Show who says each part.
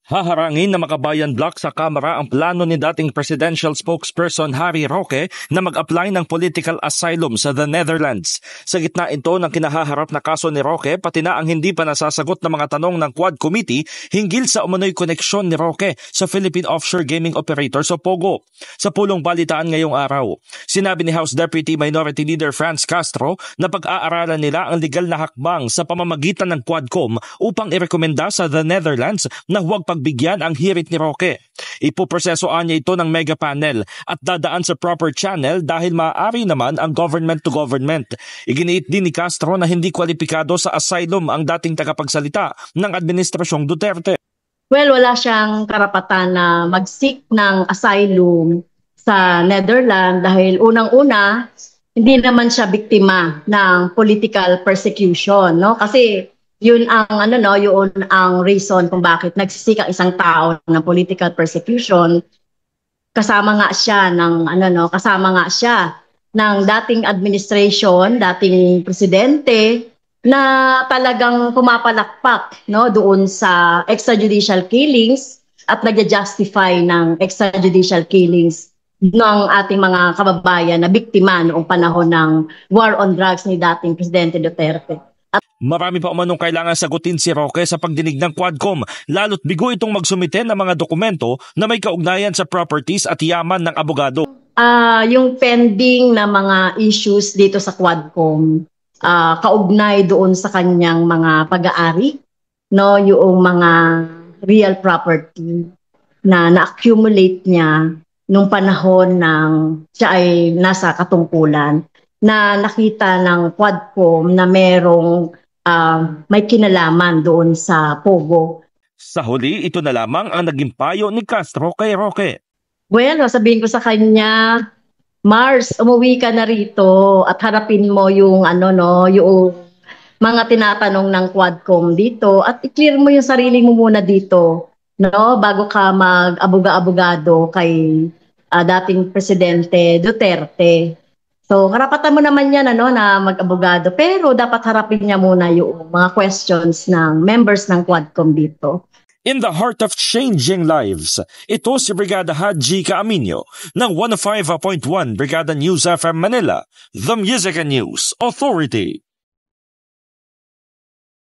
Speaker 1: Haharangin na makabayan block sa Kamara ang plano ni dating presidential spokesperson Harry Roque na mag-apply ng political asylum sa the Netherlands. Sa gitna ito ng kinahaharap na kaso ni Roque, pati na ang hindi pa nasasagot na mga tanong ng Quad Committee hinggil sa umano'y koneksyon ni Roque sa Philippine Offshore Gaming Operator o POGO. Sa pulong balitaan ngayong araw, sinabi ni House Deputy Minority Leader Franz Castro na pag-aaralan nila ang legal na hakbang sa pamamagitan ng Quadcom upang irekomenda sa the Netherlands na huwag pagbigyan ang hirit ni Roque. Ipoprosesoan niya ito ng mega panel at dadaan sa proper channel dahil maaari naman ang government to government. Iginiit din ni Castro na hindi kwalipikado sa asylum ang dating tagapagsalita ng Administrasyong Duterte.
Speaker 2: Well, wala siyang karapatan na mag-seek ng asylum sa Netherlands dahil unang-una, hindi naman siya biktima ng political persecution, no? Kasi yun ang reason kung bakit nagsisik ang isang tao ng political persecution. Kasama nga siya ng dating administration, dating presidente na talagang pumapalakpak, no, doon sa extrajudicial killings at nag-justify ng extrajudicial killings ng ating mga kababayan na biktima noong panahon ng war on drugs ni dating Presidente Duterte.
Speaker 1: Marami pa umanong kailangan sagutin si Roque sa pagdinig ng Quadcom, lalo't bigo itong magsumite ng mga dokumento na may kaugnayan sa properties at yaman ng abogado.
Speaker 2: Yung pending na mga issues dito sa Quadcom, kaugnay doon sa kanyang mga pag-aari, no, yung mga real property na na-accumulate niya nung panahon ng siya ay nasa katungkulan, na nakita ng Quadcom na merong may kinalaman doon sa POGO.
Speaker 1: Sa huli, ito na lamang ang naging payo ni Castro kay Roque.
Speaker 2: Well, sabihin ko sa kanya, Mars, umuwi ka na rito at harapin mo yung yung mga tinatanong ng Quadcom dito at i-clear mo yung sarili mo muna dito, no, bago ka mag-abogado kay dating Presidente Duterte. So, karapatan mo naman yan na mag-abogado, pero dapat harapin niya muna yung mga questions ng members ng Quadcom dito.
Speaker 1: In the heart of changing lives, ito si Brigada Haji Caaminio ng 105.1 Brigada News FM Manila, The Music and News Authority.